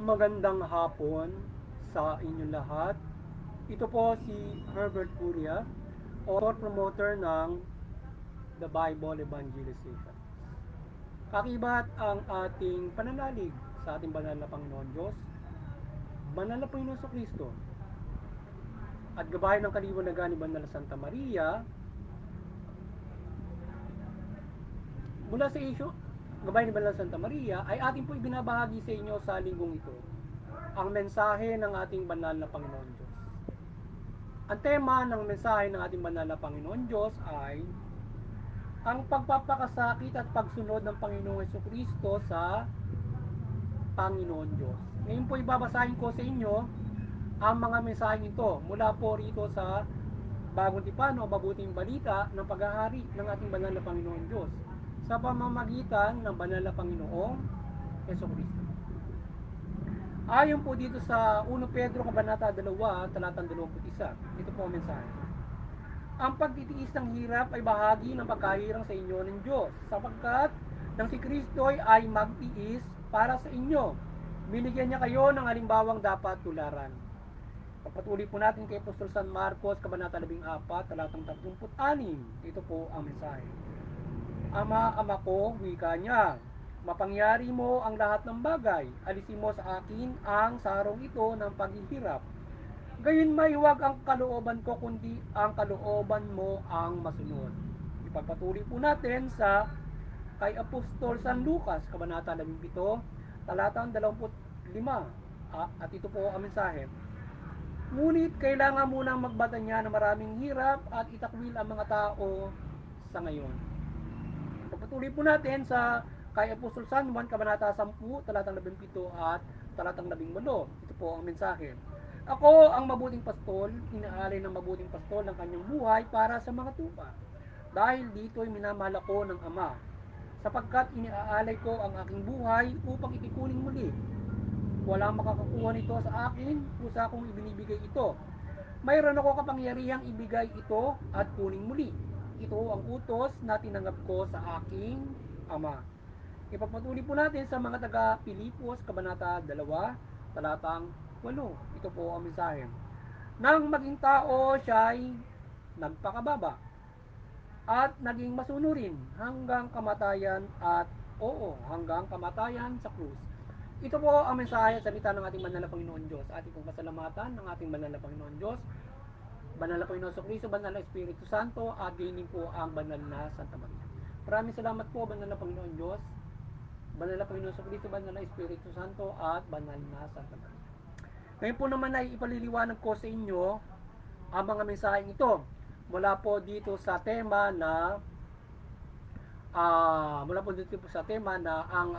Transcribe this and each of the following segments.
Magandang hapon sa inyong lahat. Ito po si Herbert Curia, author promoter ng The Bible Evangelization. Kakibat ang ating pananalig sa ating banal na Panginoon Diyos, banal na Panginoon sa Kristo, at gabayan ng kaliwanagan ni Banal na Santa Maria mula sa isyo gabayan ni Banal na Santa Maria ay ating po ibinabahagi sa inyo sa linggong ito ang mensahe ng ating banal na Panginoon Diyos. Ang tema ng mensahe ng ating banal na Panginoon Diyos ay ang pagpapakasakit at pagsunod ng Panginoong Jesucristo sa Panginoon Diyos. Ngayon po ibabasahin ko sa inyo ang mga mensaheng ito mula po rito sa Bagong Tipan o Mabuting Balita ng paghahari ng ating banal na Panginoon Diyos sa pamamagitan ng banal na Panginoong Jesucristo. Ayon po dito sa 1 Pedro Kabanata 2, talatang 21. Ito po ang mensahe. Ang pagtitiis ng hirap ay bahagi ng pagkahirang sa inyo ng Diyos, sapagkat nang si Kristo ay magtiis para sa inyo, binigyan niya kayo ng halimbawang dapat tularan. Pagpatuloy po natin kay Apostol San Marcos, Kabanata 14, talatang 36. Ito po ang mensahe. Ama ko, wika niya, mapangyari mo ang lahat ng bagay. Alisin mo sa akin ang sarong ito ng paghihirap. Gayon may huwag ang kalooban ko, kundi ang kalooban mo ang masunod. Ipagpatuloy po natin sa kay Apostol San Lucas, Kabanata 17, talatang 25. At ito po ang mensahe. Ngunit kailangan munang magbata niya ng maraming hirap at itakwil ang mga tao sa ngayon. Pagpatuloy po natin sa kay Apostol San Juan, Kabanata 10, talatang 17 at talatang 18. Ito po ang mensahe. Ako ang mabuting pastol, inaalay ng mabuting pastol ng kanyang buhay para sa mga tupa. Dahil dito'y minamahal ako ng Ama, sapagkat iniaalay ko ang aking buhay upang itikunin muli. Walang makakakuha nito sa akin, kusa kong ibinibigay ito. Mayroon ako kapangyarihang ibigay ito at kunin muli. Ito ang utos na tinanggap ko sa aking Ama. Ipagpatuloy po natin sa mga taga Pilipos, Kabanata 2, talatang 8. Ito po ang mensahe. Nang maging tao, siya'y nagpakababa at naging masunurin hanggang kamatayan hanggang kamatayan sa krus. Ito po ang mensahe sa salita ng ating banal na Panginoon Diyos. Ating pong pasalamatan ng ating banal na Panginoon Diyos, banal na Panginoon Jesucristo, banal na Espiritu Santo, at gainin po ang banal na Santa Maria. Maraming salamat po, banal na Panginoon Diyos, banal na Panginoon Jesucristo, banal na Espiritu Santo, at banal na Santa Maria. Ngayon po naman ay ipaliliwanag ko sa inyo ang mga mensaheng ito mula po dito sa tema na ang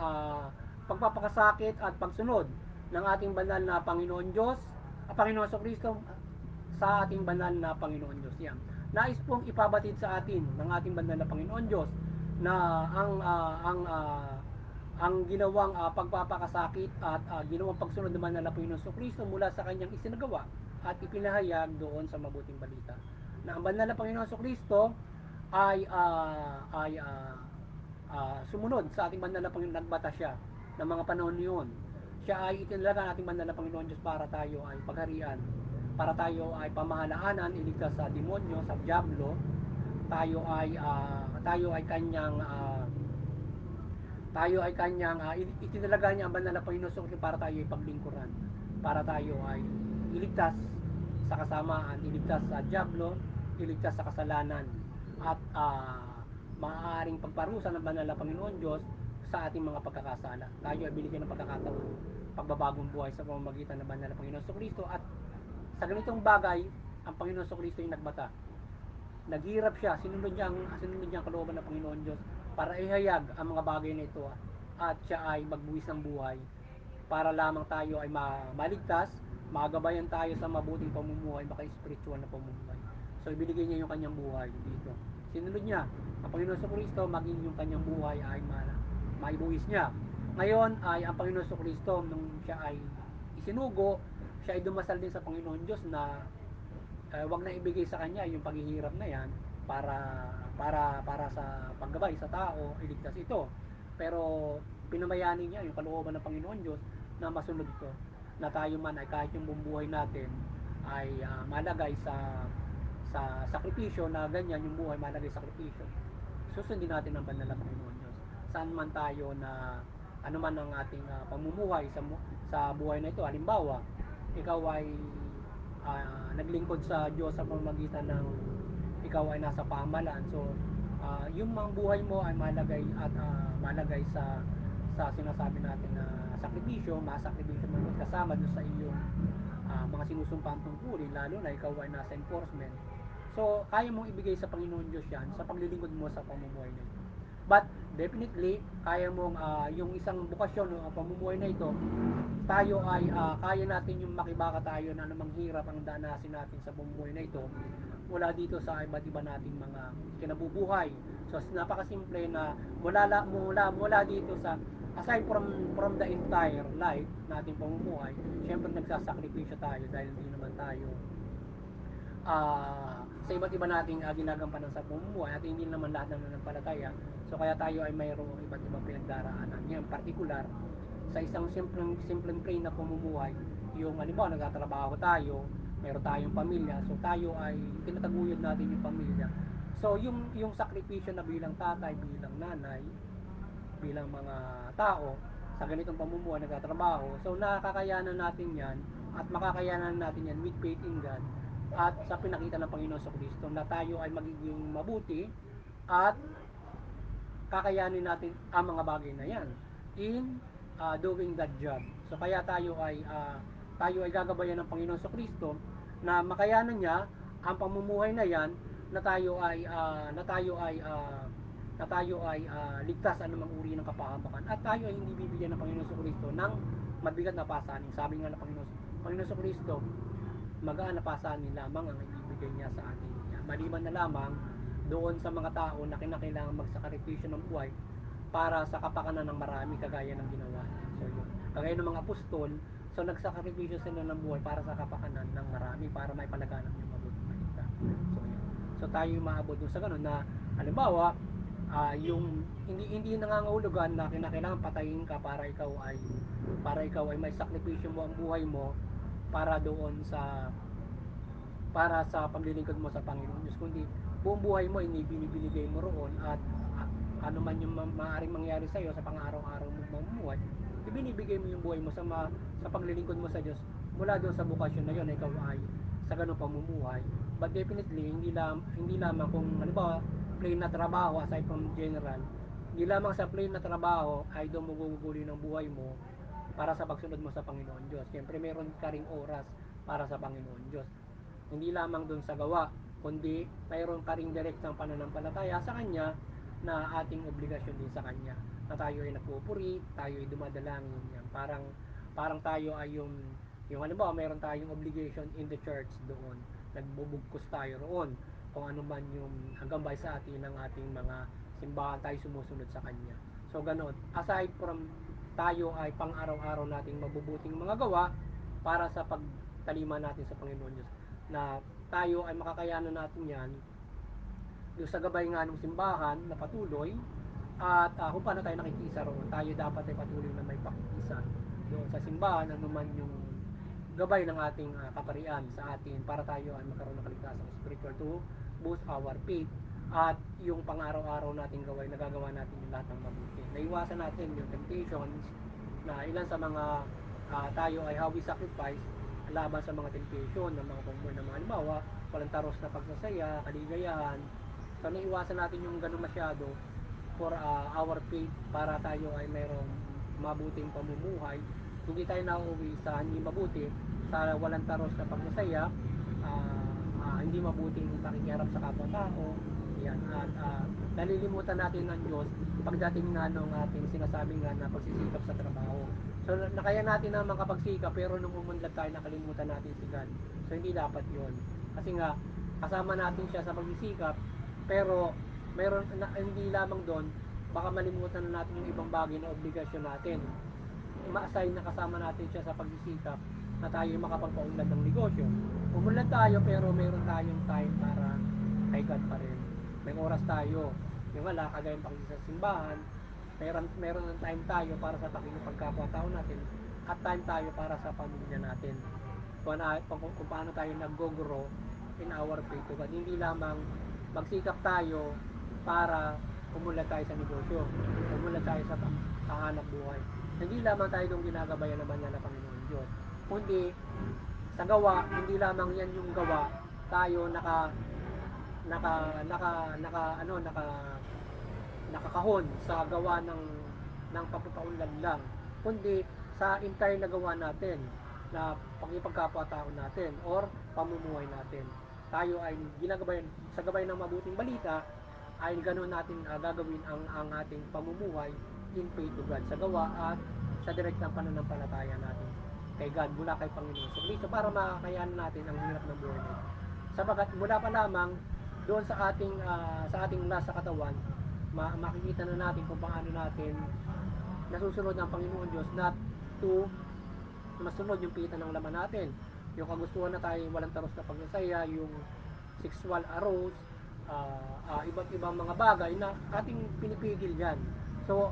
pagpapakasakit at pagsunod ng ating banal na Panginoon Diyos, Panginoon Jesucristo sa ating banal na Panginoon Diyos. Yan. Nais pong ipabatid sa atin ng ating banal na Panginoon Diyos na ang ginawang pagpapakasakit at ginawang pagsunod naman na Panginoon Jesucristo mula sa kanyang isinagawa at ipinahayag doon sa mabuting balita. Na ang banal na Panginoon Jesucristo ay sumunod sa ating banal na Panginoon, nagbata siya ng mga panahon niyon. Siya ay itinalaga ng ating banal na Panginoon Diyos para tayo ay pagharian, para tayo ay pamahalaanan, iligtas sa demonyo, sa diablo. Tayo ay kanyang itinalaga niya ang banal na Panginoon para tayo ay paglingkuran, para tayo ay iligtas sa kasamaan, iligtas sa diablo, iligtas sa kasalanan, at maaaring pagparusa ng banal na Panginoon Diyos sa ating mga pagkakasala. Tayo ay binigyan ng pagkakataon, pagbabagong buhay sa pamamagitan ng banal na Panginoon Jesucristo, at sa ganitong bagay, ang Panginoon Jesucristo ay nagbata. Naghirap siya, sinunod niya ang kalooban ng Panginoon Diyos para ihayag ang mga bagay na ito, at siya ay magbuwis ng buhay para lamang tayo ay maligtas, magabayan tayo sa mabuting pamumuhay, maka-spiritual na pamumuhay. So ibinigay niya yung kanyang buhay dito. Sinunod niya ang Panginoon Jesucristo, maging yung kanyang buhay ay maibuwis niya. Ngayon ay ang Panginoon Jesucristo, nung siya ay isinugo, siya ay dumasal din sa Panginoon Diyos na wag na ibigay sa kanya yung paghihirap na yan para sa paggabay sa tao, iligtas ito. Pero pinamayani niya yung kalooban ng Panginoon Diyos na masunod ito, na tayo man ay kahit yung buong buhay natin ay malagay sa sakripisyo, na ganyan yung buhay malagay sa sakripisyo, susundin natin ang banal na Panginoon Diyos. Saan man tayo na ano man ang ating pamumuhay sa buhay na ito, halimbawa ikaw ay naglingkod sa Diyos sa pamamagitan ng ikaw ay nasa pamahalaan, so yung mga buhay mo ay malagay at malagay sa sinasabi natin na sakripisyo, masakripisyo mo kasama doon sa iyong mga sinusumpang tungkulin, lalo na ikaw ay nasa enforcement. So kaya mong ibigay sa Panginoon Diyos yan sa paglilingkod mo sa pamumuhay na ito. But definitely kaya mong yung isang bukasyon o pamumuhay na ito, tayo ay kaya natin yung makibaka tayo na anumang hirap ang danasin natin sa pamumuhay na ito mula dito sa iba't iba nating mga kinabubuhay. So napakasimple na mula dito sa aside from the entire life nating pamumuhay, syempre nagsasakripisyo tayo dahil hindi naman tayo sa iba't iba nating ginagampanan sa pamumuhay at hindi naman lahat ng nanampalataya. So kaya tayo ay mayroong iba't ibang pinagdaraanan. Yan particular sa isang simpleng plain na pamumuhay, yung halimbawa nagtatrabaho tayo, meron tayong pamilya, so tayo ay tinataguyod natin yung pamilya. So yung sakripisyo na bilang tatay, bilang nanay, bilang mga tao sa ganitong pamumuhay, nagtatrabaho, so nakakayanan natin yan at makakayanan natin yan with faith in God at sa pinakita ng Panginoon sa Kristo na tayo ay magiging mabuti at kakayanin natin ang mga bagay na yan in doing that job. So kaya tayo ay gagabayan ng Panginoon sa Kristo na makayanan niya ang pamumuhay na yan, na tayo ay ligtas anumang uri ng kapahamakan at tayo ay hindi bibigyan ng Panginoon sa Kristo ng mabigat na pasanin. Sabi nga ng Panginoon sa Kristo, magaan na pasanin lamang ang ibibigay niya sa atin. Maliban na lamang doon sa mga tao na kinakailangan magsakripisyo ng buhay para sa kapakanan ng marami, kagaya ng ginawa niya. So yun, kagaya ng mga apostol, so nagsakripisyo sila ng buhay para sa kapakanan ng marami, para may palaganap yung mabuting balita. So yun, so tayo maabot doon sa ganun na halimbawa yung hindi nangangahulugan na kinakailangan patayin ka para ikaw ay may sakripisyo mo ang buhay mo para sa paglilingkod mo sa Panginoon Diyos, kundi buong buhay mo binibigay mo roon at ano man yung maaaring mangyari sa iyo sa pang-araw-araw mo mamumuhay, ibinibigay mo yung buhay mo sa paglilingkod mo sa Diyos mula doon sa bukasyon na yun, ikaw ay sa ganung pamumuhay. But definitely hindi lamang kung halimbawa plain na trabaho, aside from general, hindi lamang sa plain na trabaho ay doon maguguguli ng buhay mo para sa pagsunod mo sa Panginoon Diyos. Siyempre meron ka ring oras para sa Panginoon Diyos. Hindi lamang doon sa gawa, kundi mayroon ka ring direktang pananampalataya sa Kanya na ating obligasyon din sa Kanya. Na tayo ay nagpupuri, tayo ay dumadalangin. Yan. Parang tayo ay yung halimbawa mayroon tayong obligation in the church doon. Nagbubugkos tayo roon. Kung ano man yung hanggang sa atin ng ating mga simbahan, tayo sumusunod sa Kanya. So ganoon, aside from tayo ay pang araw-araw nating mabubuting mga gawa para sa pagtalima natin sa Panginoon Diyos, na tayo ay makakayanan natin yan yung sa gabay nga ng simbahan na patuloy at kung paano tayo nakikisa roon, tayo dapat ay patuloy na may pakikisa doon sa simbahan, ano man yung gabay ng ating kaparian sa atin para tayo ay magkaroon ng kaligtasan spiritual to boost our faith at yung pang-araw-araw nating gaway, nagagawa natin yung lahat ng mabuti. Naiwasan natin yung temptations na ilan sa mga tayo ay how we sacrifice laban sa mga temptation ng mga pamumuhay ng mga halimbawa, walang taros na pagsasaya, kaligayahan. So naiwasan natin yung ganun masyado for our faith para tayo ay mayroong mabuting pamumuhay. Hindi tayo nauuwi sa hindi mabuti, sa walang taros na pagsasaya, hindi mabuting pakikiharap sa kapwa-tao. Yan, at nalilimutan natin ng Diyos pagdating nga ng ating sinasabi nga na pagsisikap sa trabaho. So nakaya natin na makapagsikap, pero nung umunlad tayo nakalimutan natin si God. So hindi dapat yon. Kasi nga kasama natin siya sa pagsisikap, pero hindi lamang doon, baka malimutan na natin yung ibang bagay na obligasyon natin. Ma-assign na kasama natin siya sa pagsisikap na tayo makapagpaunlad ng negosyo. Umunlad tayo, pero meron tayong time para kay God pa rin. May oras tayo. Yung wala, kagayang pakikisa sa simbahan, meron ng time tayo para sa pagkakapwa-tao natin at time tayo para sa pamilya natin. Kung paano tayo nag-grow in our faith to God. Hindi lamang magsikap tayo para umulat tayo sa negosyo, umulat tayo sa hanap buhay. Hindi lamang tayo itong ginagabayan naman yan ng Panginoon Diyos. Kundi sa gawa, hindi lamang yan yung gawa, tayo nakakahon sa gawa ng pagpapaunlad lang, kundi sa entire na gawa natin na pagkipagkapwa-tao natin or pamumuhay natin. Tayo ay ginagabayan sa gabay ng mabuting balita, ay ganoon natin gagawin ang ating pamumuhay in faith to God, sa gawa at sa direktang pananampalataya natin kay God mula kay Panginoon sa Kristo para makakayanan natin ang hirap ng buhay nito. Sabagat mula pa lamang doon sa ating nasa katawan, makikita na natin kung paano natin nasusunod ng Panginoon Diyos, not to masunod yung pita ng laman natin, yung kagustuhan na tayo walang taros na pagsasaya, yung sexual arouse, iba't ibang mga bagay na ating pinipigil yan. So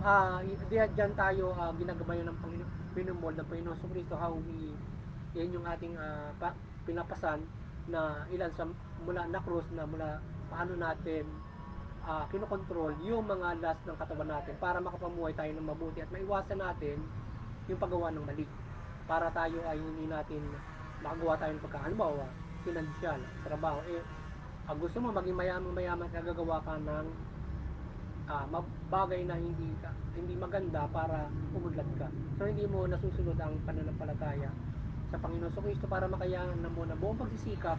diyan tayo ginagabayan ng Panginoon ng Panginoon sa Kristo, how yan yung ating pinapasan na ilan sa mula na cross na mula paano natin kinokontrol yung mga lust ng katawan natin para makapamuhay tayo ng mabuti at maiwasan natin yung paggawa ng mali, para tayo ay hindi natin makagawa tayo ng pagkahalimbawa, financial, trabaho, gusto mo maging mayaman kagagawa ka ng bagay na hindi maganda para umudlad ka. So hindi mo nasusunod ang pananampalataya sa Panginoon sa Kristo para makayanan na mo na buong pagsisikap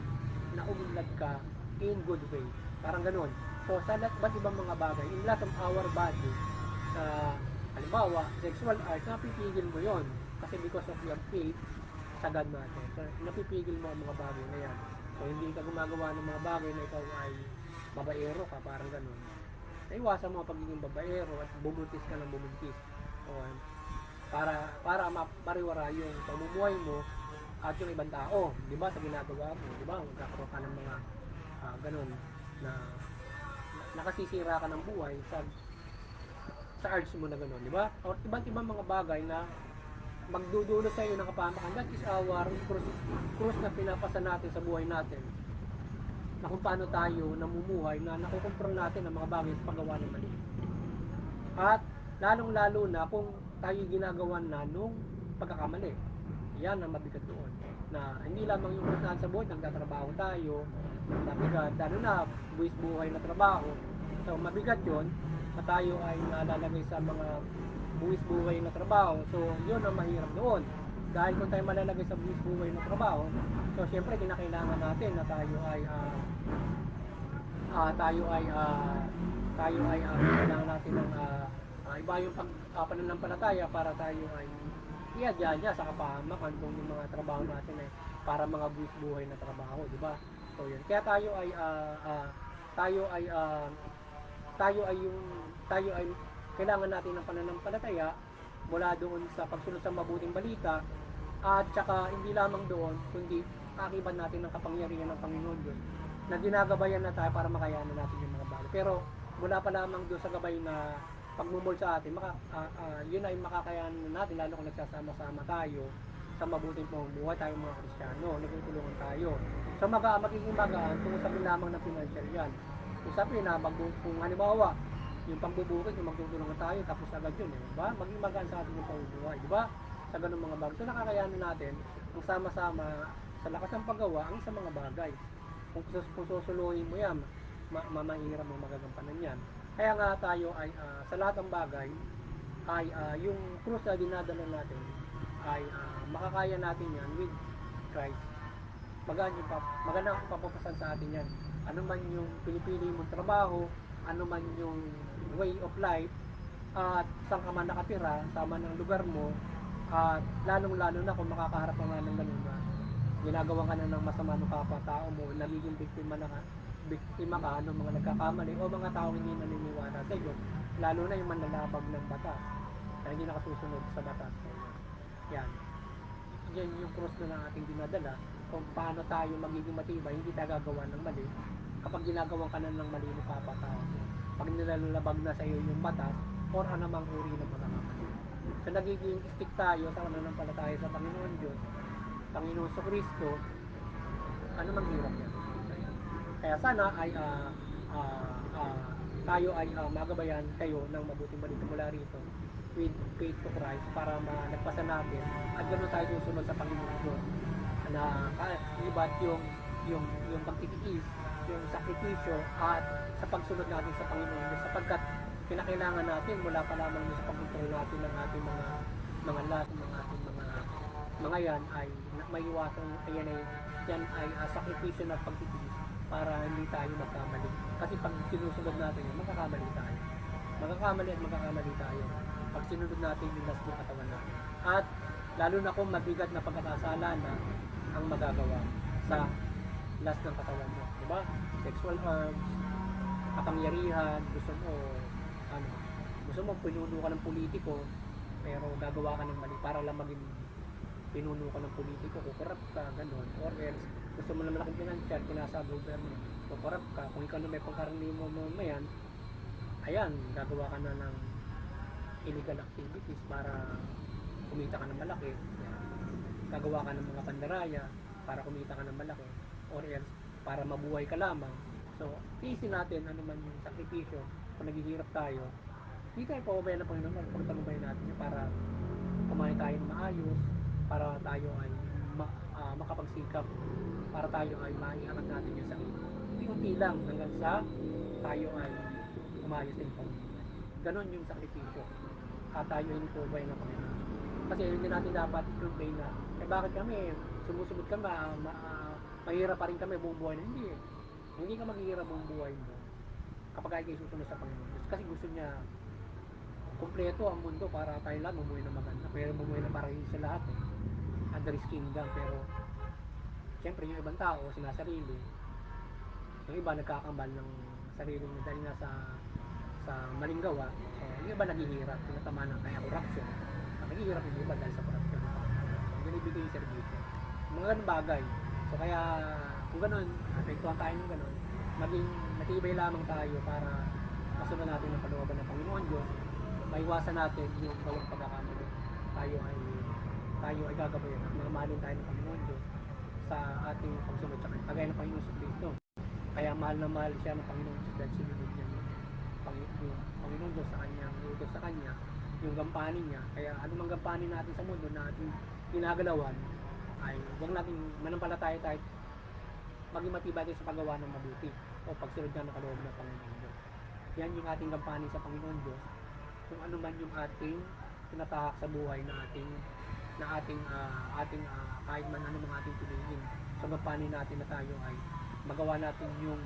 na umudlad ka in good way. Parang ganun. So sa ba't ibang mga bagay, in lot of our body, halimbawa, sexual art, napipigil mo yon kasi because of your faith sa God natin. So napipigil mo ang mga bagay na yan. So hindi ka gumagawa ng mga bagay na ikaw ay babaero ka, parang ganun. Naiwasan mo ang pagiging babaero at bubuntis ka ng bubuntis. So, para mapariwara yung pamumuhay mo at yung ibang tao, di ba, sa ginagawa mo, di ba, magkakaroon ka ng mga ganun na nakasisira ka ng buhay sa arts mo na gano'n, di ba? O iba't ibang mga bagay na magdudulo sa iyo ng kapamakan. That is our cross na pinapasa natin sa buhay natin, na kung paano tayo namumuhay na nakukontrol natin ang mga bagay sa paggawa ng mali. At lalong-lalo na kung tayo ginagawa na nung pagkakamali. Yan ang mabigat doon. Na hindi lamang yung kung sa buhay, nagtatrabaho tayo, mabigat, lalo na buwis buhay na trabaho. So mabigat yun, na tayo ay nalalagay sa mga buwis buhay na trabaho. So yun ang mahirap doon. Dahil kung tayo malalagay sa buwis buhay na trabaho, so siyempre kinakailangan natin na tayo ay kailangan natin ng iba yung pananampalataya para tayo ay iadya sa kapahamakan kung yung mga trabaho natin ay para mga buwis buhay na trabaho, di ba? So yun. Kaya tayo ay kailangan natin ng pananampalataya mula doon sa pagsunod sa mabuting balita, at saka hindi lamang doon kundi akiban natin ng kapangyarihan ng Panginoon Diyos na ginagabayan na tayo para makayanan natin yung mga bagay. Pero mula pa lamang doon sa gabay na pagmumol sa atin, yun ay makakayanan natin lalo kung nagsasama-sama tayo sa mabuting pamumuhay, tayong mga Kristiyano, nagtutulungan tayo. So magiging magaan kung sabihin lamang ng financial yan. Kung sabihin na kung halimbawa yung pagbubukid, yung magtutulungan tayo, tapos agad yun, diba? Maging magaan sa atin yung pamumuhay, diba? Sa ganung mga bagay. So nakakayanan natin ang sama-sama sa lakas ng paggawa ang isang mga bagay. Kung susuluhin mo yan, mahirap mo magagampanan yan. Kaya nga tayo ay sa lahat ng bagay ay yung krus na dinadala natin ay makakaya natin yan with Christ. Magandang papapasan sa atin yan. Ano man yung pinipili mong trabaho, ano man yung way of life, at saan ka man nakatira, sama ng lugar mo, at lalong-lalo na kung makakaharap ka nga ng ganun na ginagawa ka na ng masama ng kapwa-tao mo, nagiging biktima ka ng mga nagkakamali o mga tao hindi naniniwala sa iyo, lalo na yung manlalabag ng batas na hindi nakasusunod sa batas. Yan yung cross na ng ating dinadala kung paano tayo magiging matibay, hindi tayo gagawa ng mali kapag ginagawa ka na ng mali ng kapwa-tao mo, pag nilalabag na sa iyo yung batas or anumang uri ng mga kamali. So nagiging stick tayo sa pananampalataya sa Panginoon Diyos, Panginoon Kristo, ano mang hirap yan. Kaya sana ay tayo ay magabayan kayo ng mabuting balita mula rito with faith to Christ para malagpasan natin at ganoon tayo susunod sa Panginoon Diyos na iba't yung pagtitiis, yung sakripisyo at sa pagsunod natin sa Panginoon Diyos sapagkat kinakailangan natin mula pa lamang sa pagkontrol natin ng ating mga lahat ng ating mga yan ay maiwasan yan ay sakripisyo na pagtitiis para hindi tayo magkamali. Kasi pag sinusunod natin yun, magkakamali tayo. Magkakamali tayo. Pag sinunod natin yung last ng katawan natin. At lalo na kung mabigat na pagkakasala na ang magagawa sa last ng katawan mo. Diba? Sexual urge, kapangyarihan, gusto mo pinuno ka ng politiko, pero gagawa ka ng mali para lang maging pinuno ka ng politiko, kukurap ka, gano'n. Or else, gusto mo naman malaking financial, pinasa gobyerno, kukurap ka, kung ikaw na may pangkarani mo yan, ayan, gagawa ka na ng illegal activities para kumita ka ng malaki. Yan. Gagawa ka ng mga pandaraya para kumita ka ng malaki. Or else, para mabuhay ka lamang. So, tiisin natin ano man yung sakripisyo, kung naghihirap tayo, hindi tayo pababayan ng Panginoon, pagtagumpayan natin para kumain tayo ng maayos, para tayo ay makapagsikap, para tayo ay maiangat natin yung sarili. Unti-unti lang hanggang sa tayo ay umayos din po. Ganon yung sakripisyo. At tayo ay nitubay ng Panginoon. Kasi hindi natin dapat itubay na, bakit kami, sumusunod ka mahirap pa rin kami buong buhay na hindi eh. Hindi ka maghihirap buong buhay mo kapag ay kayo susunod sa Panginoon. Kasi gusto niya kumpleto ang mundo para tayo lahat bumuhay na maganda. Pero bumuhay na para sa lahat eh. Under His kingdom. Pero siyempre yung ibang tao sinasarili, yung iba nagkakambal ng sarili nila dahil nga sa maling gawa. So yung iba naghihirap, tinatama ng kaya corruption. Naghihirap yung iba dahil sa corruption. So binibigay yung servisyo. Mga ganun bagay. So kaya kung ganun, apektuhan tayo ng ganun, maging matibay lamang tayo para masunod natin ang kalooban ng Panginoon Diyos, maiwasan natin yung bawang pagkakamali. Tayo ay gagabayan at mamahalin tayo ng Panginoon Diyos sa ating pagsunod sa Kanya. Kagaya ng Panginoon sa Kristo. Kaya mahal na mahal siya ng Panginoon Diyos dahil sinunod niya yung Panginoon Diyos sa Kanya, yung sa Kanya, yung gampanin niya. Kaya anumang gampanin natin sa mundo na ating ginagalawan, ay huwag natin manampalataya tayo maging matibay tayo sa paggawa ng mabuti o pagsunod nga ng kalooban ng Panginoon Diyos. Yan yung ating gampanin sa Panginoon Diyos. Kung ano man yung ating tinatahak sa buhay na ating kahit man ano mga ating piliin. So gampanin natin na tayo ay magawa natin yung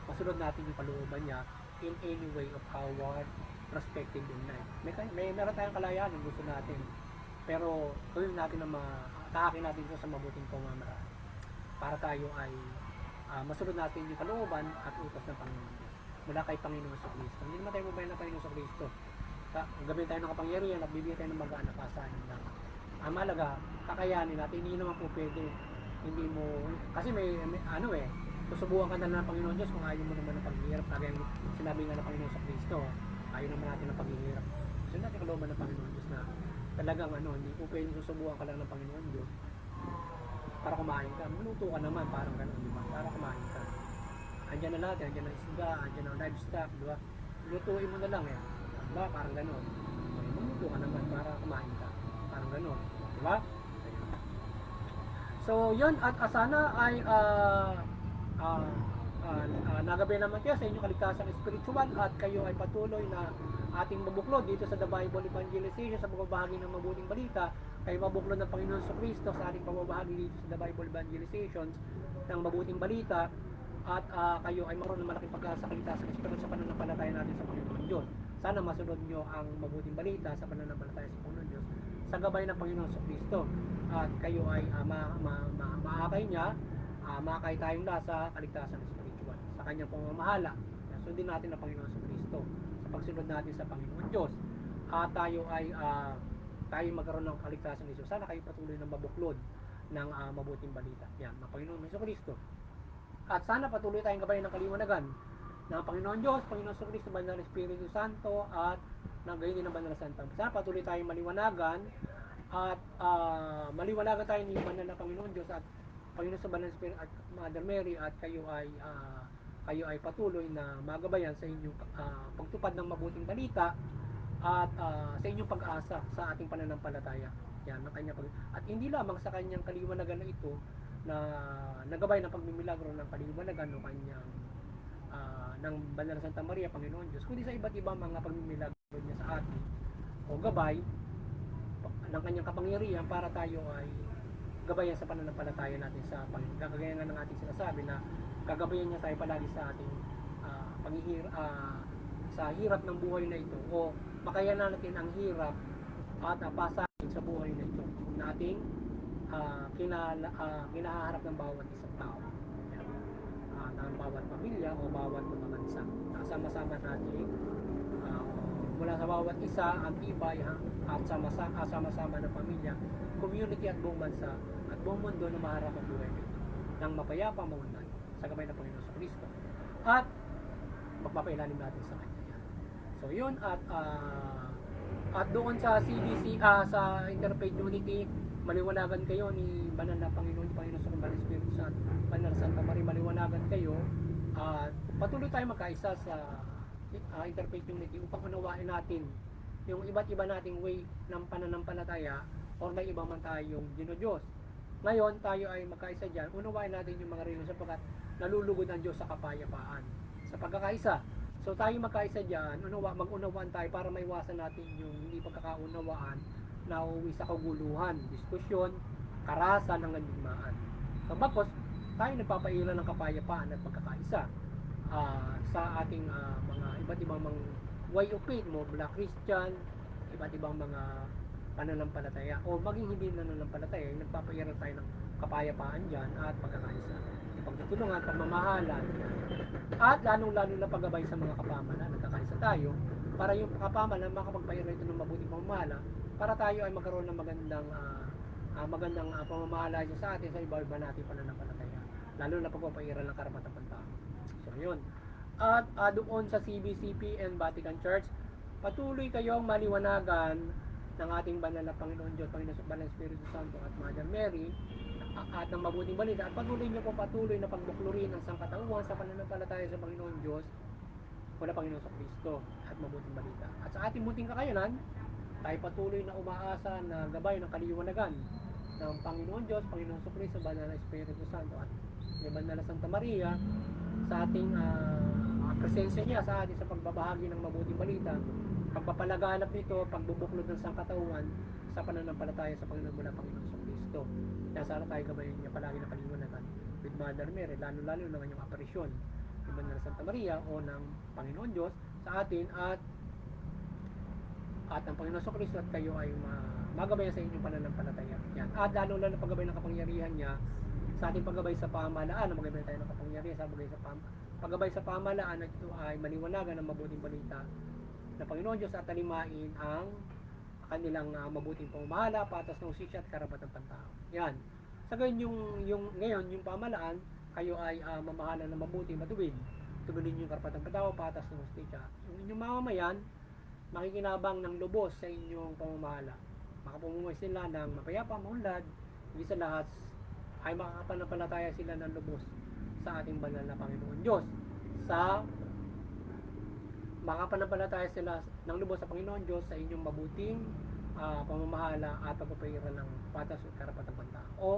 masunod natin yung kalooban niya in any way of our perspective in life. Meron tayong kalayaan yung gusto natin. Pero gawin natin na tahakin natin ito sa mabuting pamamaraan para tayo ay masunod natin yung kalooban at utos ng Panginoon Diyos mula kay Panginoon sa Kristo. Hindi naman tayo mabayan ng Panginoon sa Kristo. Gamitin tayo ng kapangyarihan at bibigyan tayo ng magaan na pasanin lang. Ang malaga, kakayanin natin, hindi naman po pwede. Hindi mo, kasi may susubukan ka na ng Panginoon Diyos kung ayaw mo naman ng paghihirap. Kaya sinabi nga ng Panginoon sa Kristo, ayaw naman natin ng paghihirap. So natin kalooban ng Panginoon Diyos na talagang hindi po pwede susubukan ka lang ng Panginoon Diyos para kumain ka. Maluto ka naman, parang gano'n, di ba? Para kumain ka. Andiyan na lahat, andiyan na isda, andiyan na livestock, di ba? Lutuin mo na lang eh. Diba? Parang gano'n. So, maluto ka naman para kumain ka. Parang gano'n. Di ba? So, yun. At sana ay nagabi naman kayo sa inyong kaligtasan spiritual at kayo ay patuloy na ating mabuklod dito sa The Bible Evangelization sa pagbabahagi ng mabuting balita. Kayo mabuklod ng Panginoon sa Kristo sa ating pagbabahagi dito sa The Bible Evangelization ng mabuting balita at kayo ay magkaroon ng malaking pagkasa sa kaligtasan spiritual sa pananampalataya natin sa Panginoon Diyos. Sana masunod nyo ang mabuting balita sa pananampalataya sa Panginoon Diyos sa gabay ng Panginoon sa Kristo at kayo ay maakay niya, maakay tayong lahat sa kaligtasan spiritual sa kanyang pamamahala. Sundin natin ang Panginoon sa Kristo sa pagsunod natin sa Panginoon Diyos at tayo ay magkaroon ng kaligtasan ng Diyos. Sana kayo patuloy na mabuklod ng mabuting balita yan ng Panginoon sa Kristo at sana patuloy tayong gabayan ng kaliwanagan ng Panginoon Diyos, Panginoon sa Kristo, Banal Espiritu Santo at na gayon din ang banal na Santa. Sana patuloy tayong maliwanagan at maliwanagan tayo ni banal na Panginoon Diyos at Panginoon sa Banal na Espiritu at Mother Mary, at kayo ay patuloy na magabayan sa inyong pagtupad ng mabuting balita at sa inyong pag-asa sa ating pananampalataya. Yan, ng kanya at hindi lamang sa kanyang kaliwanagan na ito na nagabay ng pagmimilagro ng kaliwanagan ng kanyang ng Banal na Santa Maria, Panginoon Diyos, kundi sa iba't ibang mga pagmimilagro niya sa atin o gabay ng kanyang kapangyarihan para tayo ay gabayan sa pananampalataya natin sa Panginoon. Kagaya nga ng ating sinasabi na gagabayan niya tayo palagi sa ating sa hirap ng buhay na ito, o makayanan natin ang hirap at pasahin sa buhay na ito na ating kinaharap ng bawat isang tao, ng bawat pamilya o bawat mga bansa. Sama-sama natin mula sa bawat isa ang tibay at sama-sama ng pamilya, community at buong bansa at buong mundo na maharap ang buhay nito ng mapayapa maunlad sa gabay ng Panginoon sa Kristo at magpapailalim natin sa Kanya. So yun, at doon sa CDC, sa Interfaith Unity, maliwanagan kayo ni Banal na Panginoon sa Banal na Espiritu sa Banal na Santa Maria, maliwanagan kayo at patuloy tayo magkaisa sa Interfaith Unity upang unawain natin yung iba't iba nating way ng pananampalataya o may iba man tayong Diyos. Ngayon tayo ay magkaisa dyan, unawain natin yung mga reliyon sapagkat nalulugod ang Diyos sa kapayapaan sa pagkakaisa. So tayo magkaisa dyan, mag-unawaan tayo para maiwasan natin yung hindi pagkakaunawaan na uuwi sa kaguluhan, diskusyon, karahasan ng digmaan. So bakos, tayo nagpapailan ng kapayapaan at pagkakaisa sa ating mga iba't ibang mga way of faith mo, Black Christian, iba't ibang mga pananampalataya o maging hindi nananampalataya, nagpapailan tayo ng kapayapaan dyan at pagkakaisa. Pagtutulungan, pagmamahalan, at lalong-lalo na paggabay sa mga kapamalan. Nagkakaisa tayo para yung kapamalan makapagpahira ito ng mabuting pamamahala para tayo ay magkaroon ng magandang pamamahala sa atin sa iba-iba natin pananampalataya, lalo na pagpapahira ng karapatan ng tao. So yun. At doon sa CBCP and Vatican Church, patuloy kayong maliwanagan ng ating banal na Panginoon Diyos, Panginoon sa Banal na Espiritu Santo at Mother Mary at ng mabuting balita, at patuloy na pagbuklurin ang sangkatauhan sa pananampalataya sa Panginoon Diyos wala Panginoon sa Kristo at mabuting balita. At sa ating munting kakayanan, tayo patuloy na umaasa na gabay ng kaliwanagan ng Panginoon Diyos, Panginoon sa Kristo, Banal na Espiritu Santo at ni Banal na Santa Maria sa ating presensya niya sa atin sa pagbabahagi ng mabuting balita, pagpapalaganap nito, pagbubuklod ng sangkatauhan sa pananampalataya sa Panginoon mula Panginoon sa Kristo. Kaya sana tayo gabayan niya palagi na kaliwanagan with Mother Mary, lalo-lalo ng kanyang aparisyon ni Banal na Santa Maria o ng Panginoon Diyos sa atin at ang Panginoon sa Kristo, at kayo ay magabayan sa inyong pananampalataya. Yan. At lalo-lalo na paggabay ng kapangyarihan niya sa ating paggabay sa pamahalaan, magabay tayo ng kapangyarihan sa paggabay sa pamahalaan, at ito ay maliwanagan ng mabuting balita na Panginoon Diyos at talimain ang kanilang mabuting pamamahala, patas na usisya at karapatang pantao. Yan. Sa ngayon yung pamahalaan, kayo ay mamahala ng mabuti, matuwid. Tugunin yung karapatang pantao, patas na usisya. Yung inyong mamamayan, makikinabang ng lubos sa inyong pamamahala. Makapamumuhay sila ng mapayapa, maunlad, hindi sa lahat ay makakapanampalataya sila ng lubos sa ating banal na Panginoon Diyos. Makapanampalataya sila ng lubos sa Panginoon Diyos sa inyong mabuting pamamahala at pagpapahira ng patas at karapatang pantao o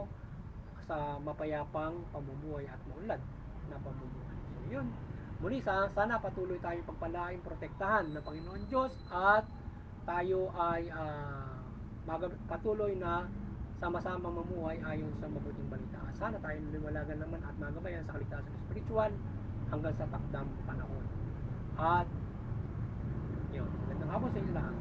sa mapayapang pamumuhay at maunlad na pamumuhay. So yun. Muli, sana patuloy tayong pagpalain, protektahan ng Panginoon Diyos at tayo ay patuloy na sama-sama mamuhay ayon sa mabuting balita. Sana tayo naliwalagan naman at magabayan sa kaligtasan spiritual hanggang sa takdang panahon. At yun, magandang hapon sa inyo lahat.